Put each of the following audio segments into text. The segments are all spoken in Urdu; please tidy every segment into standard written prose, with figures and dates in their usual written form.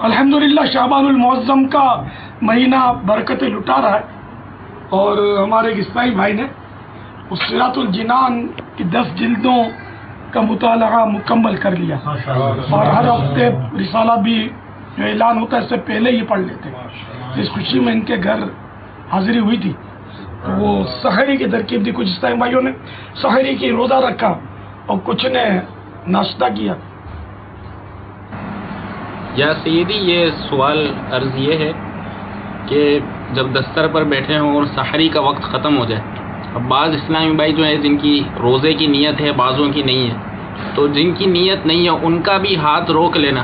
الحمدللہ شعبان المعظم کا مہینہ برکتیں لٹا رہا ہے، اور ہمارے ایک اسماعیل بھائی نے اس صراط الجنان کی 10 جلدوں کا مطالعہ مکمل کر لیا، اور ہر ہفتے رسالہ بھی جو اعلان ہوتا ہے اس سے پہلے ہی پڑھ لیتے ہیں۔ اس خوشی میں ان کے گھر حاضری ہوئی تھی، تو وہ سحری کی ترکیب دی، کچھ اسماعیل بھائیوں نے سحری کی روزہ رکھا اور کچھ نے ناشتہ کیا۔ یا سیدی، یہ سوال عرض یہ ہے کہ جب دستر پر بیٹھے ہوں اور سحری کا وقت ختم ہو جائے، اب بعض اسلامی بھائی جو ہیں جن کی روزے کی نیت ہے، بعضوں کی نہیں ہے، تو جن کی نیت نہیں ہے ان کا بھی ہاتھ روک لینا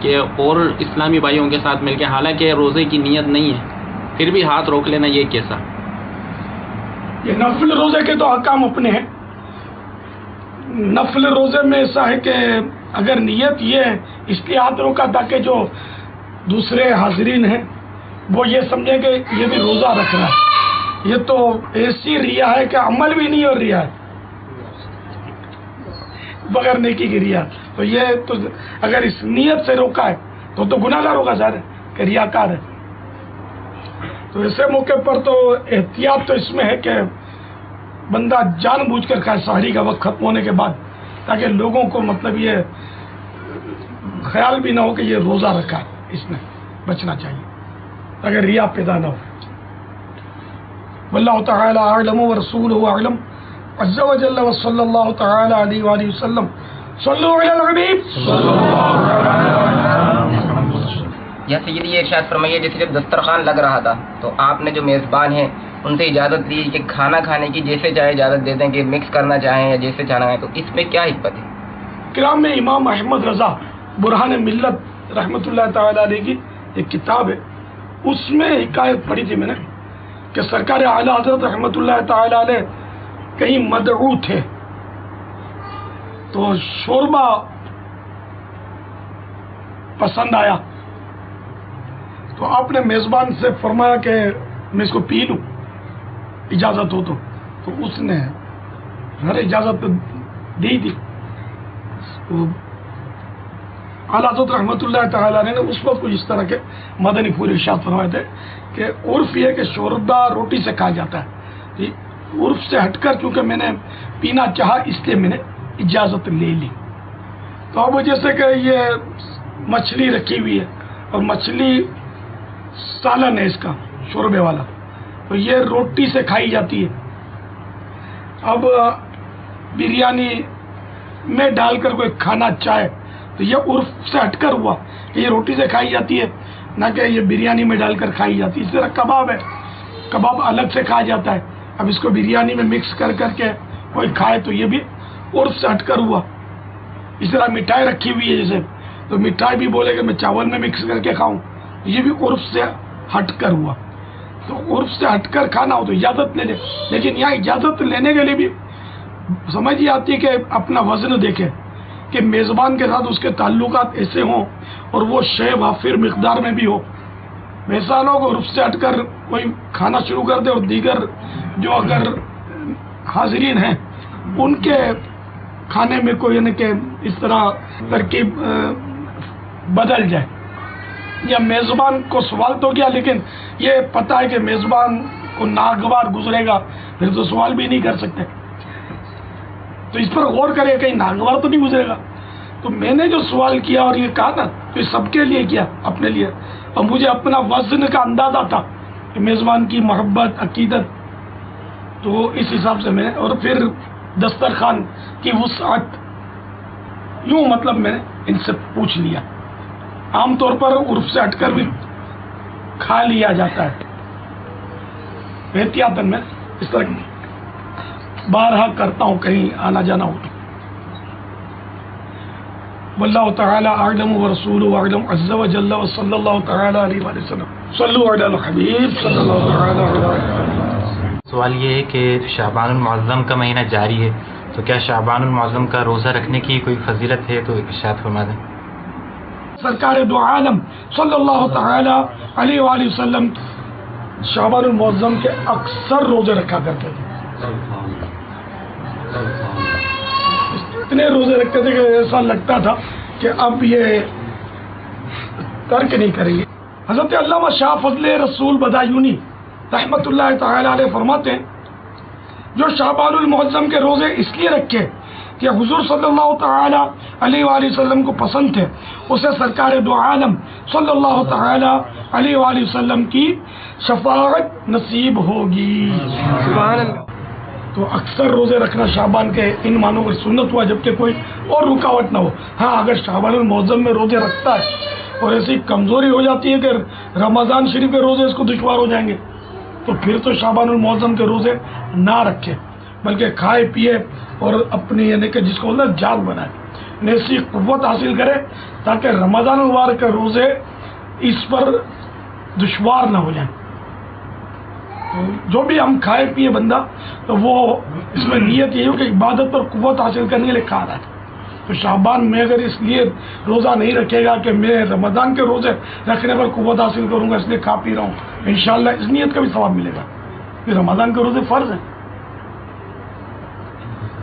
کہ اور اسلامی بھائیوں کے ساتھ مل کے، حالانکہ روزے کی نیت نہیں ہے پھر بھی ہاتھ روک لینا، یہ کیسا؟ یہ نفل روزے کے تو احکام اپنے ہیں۔ نفل روزے میں ایسا ہے کہ اگر نیت یہ ہے اس لیے ہاتھ روکا تاکہ جو دوسرے حاضرین ہیں وہ یہ سمجھیں کہ یہ بھی روزہ رکھ رہا ہے، یہ تو ایسی ریا ہے کہ عمل بھی نہیں اور ریا ہے، بغیر نیکی کی ریا۔ تو یہ تو اگر اس نیت سے روکا ہے تو گناہ گار ہوگا ظاہر ہے کہ ریاکار ہے۔ تو ایسے موقع پر تو احتیاط تو اس میں ہے کہ بندہ جان بوجھ کر کھائے سحری کا وقت ختم ہونے کے بعد، تاکہ لوگوں کو مطلب یہ خیال بھی نہ ہو کہ یہ روزہ رکھا ہے، اس میں بچنا چاہیے تاکہ ریا پیدا نہ ہو۔ واللہ تعالی اعلم ورسولہ اعلم عز وجل وصلی اللہ تعالی علیہ وآلہ وسلم۔ صلو علی الحبیب۔ یا سیدی، یہ ارشاد فرمائیے جیسے جب دسترخوان لگ رہا تھا تو آپ نے جو میزبان ہیں ان سے اجازت لی کہ کھانا کھانے کی جیسے چاہے اجازت دے دیں کہ مکس کرنا چاہیں یا جیسے چاہنا ہے، تو اس میں کیا حکمت ہے؟ کرام میں امام احمد رضا برہان ملت رحمۃ اللہ تعالی علیہ کی ایک کتاب ہے، اس میں حکایت پڑھی تھی میں نے کہ سرکار اعلیٰ حضرت رحمۃ اللہ تعالی علیہ کہیں مدعو تھے، تو شوربہ پسند آیا، تو آپ نے میزبان سے فرمایا کہ میں اس کو پی لوں، اجازت ہو تو اس نے ہر اجازت دی تھی۔ اعلیٰ حضرت رحمۃ اللہ تعالیٰ نے اس وقت کچھ اس طرح کے مدنی پھول ارشاد فرمائے تھے کہ عرف یہ ہے کہ شوربہ روٹی سے کھایا جاتا ہے، عرف سے ہٹ کر چونکہ میں نے پینا چاہا اس لیے میں نے اجازت لے لی۔ تو اب جیسے کہ یہ مچھلی رکھی ہوئی ہے اور مچھلی سالن ہے اس کا شوربے والا، تو یہ روٹی سے کھائی جاتی ہے۔ اب بریانی میں ڈال کر کوئی کھانا چاہے تو یہ عرف سے ہٹ کر ہوا کہ یہ روٹی سے کھائی جاتی ہے، نہ کہ یہ بریانی میں ڈال کر کھائی جاتی ہے۔ اس طرح کباب ہے، کباب الگ سے کھایا جاتا ہے، اب اس کو بریانی میں مکس کر کے کوئی کھائے تو یہ بھی عرف سے ہٹ کر ہوا۔ اس طرح مٹھائی رکھی ہوئی ہے جیسے، تو مٹھائی بھی بولے کہ میں چاول میں مکس کر کے کھاؤں، یہ بھی عرف سے ہٹ کر ہوا۔ تو عرف سے ہٹ کر کھانا ہو تو اجازت لے لے، لیکن یہاں اجازت لینے کے لیے بھی سمجھ یہ آتی ہے کہ اپنا وزن دیکھے کہ میزبان کے ساتھ اس کے تعلقات ایسے ہوں اور وہ شے وافر مقدار میں بھی ہو۔ ویسا لوگ عرف سے ہٹ کر کوئی کھانا شروع کر دے اور دیگر جو اگر حاضرین ہیں ان کے کھانے میں کوئی یعنی کہ اس طرح ترکیب بدل جائے، یا میزبان کو سوال تو کیا لیکن یہ پتہ ہے کہ میزبان کو ناگوار گزرے گا، پھر تو سوال بھی نہیں کر سکتے، تو اس پر غور کرے کہیں ناگوار تو نہیں گزرے گا۔ تو میں نے جو سوال کیا اور یہ کہا نا تو یہ سب کے لیے کیا، اپنے لیے، اور مجھے اپنا وزن کا اندازہ تھا کہ میزبان کی محبت عقیدت، تو اس حساب سے میں نے، اور پھر دسترخوان کی وسعت یوں مطلب میں نے ان سے پوچھ لیا۔ عام طور پر عرف سے ہٹ کر بھی کھا لیا جاتا ہے، احتیاطاً میں اس طرح بارہا کرتا ہوں کہیں آنا جانا ہو تو۔ واللہ تعالی اعلم ورسولہ اعلم عز وجل وصلی اللہ تعالی علیہ وآلہ وسلم۔ صلو علی الحبیب صلی اللہ تعالی علیہ وسلم۔ سوال یہ ہے کہ شعبان المعظم کا مہینہ جاری ہے، تو کیا شعبان المعظم کا روزہ رکھنے کی کوئی فضیلت ہے؟ تو ارشاد فرما دیں۔ سرکار دو عالم صلی اللہ تعالی علیہ وآلہ وسلم شعبان المعظم کے اکثر روزے رکھا کرتے تھے، اتنے روزے رکھتے تھے کہ ایسا لگتا تھا کہ اب یہ ترک نہیں کریں گے. حضرت علامہ شاہ فضل رسول بدایونی رحمۃ اللہ تعالی علیہ فرماتے ہیں جو شعبان المعظم کے روزے اس لیے رکھے کہ حضور صلی اللہ تعالی علیہ وآلہ وسلم کو پسند تھے، اسے سرکار دو عالم صلی اللہ تعالی علیہ وآلہ وسلم کی شفاعت نصیب ہوگی. سبحان اللہ. تو اکثر روزے رکھنا شعبان کے ان معنوں پر سنت ہوا جبکہ کوئی اور رکاوٹ نہ ہو. ہاں اگر شعبان المعظم میں روزے رکھتا ہے اور ایسی کمزوری ہو جاتی ہے کہ رمضان شریف کے روزے اس کو دشوار ہو جائیں گے تو پھر تو شعبان المعظم کے روزے نہ رکھے بلکہ کھائے پیے اور اپنی یعنی کہ جس کو اللہ جال بنائے ایسی قوت حاصل کرے تاکہ رمضان المبارک کے روزے اس پر دشوار نہ ہو جائیں. جو بھی ہم کھائے پیے بندہ تو وہ اس میں نیت یہ ہو کہ عبادت پر قوت حاصل کرنے کے لیے کھا رہا ہے. تو شعبان میں اگر اس لیے روزہ نہیں رکھے گا کہ میں رمضان کے روزے رکھنے پر قوت حاصل کروں گا اس لیے کھا پی رہا ہوں، انشاءاللہ اس نیت کا بھی ثواب ملے گا کہ رمضان کے روزے فرض ہیں.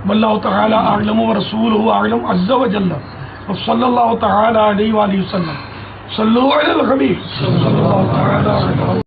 واللہ تعالی اعلم ورسولہ اعلم عز وجل وصلی اللہ تعالی علیہ وآلہ وسلم صلوا علی الحبیب صلی اللہ تعالی علیہ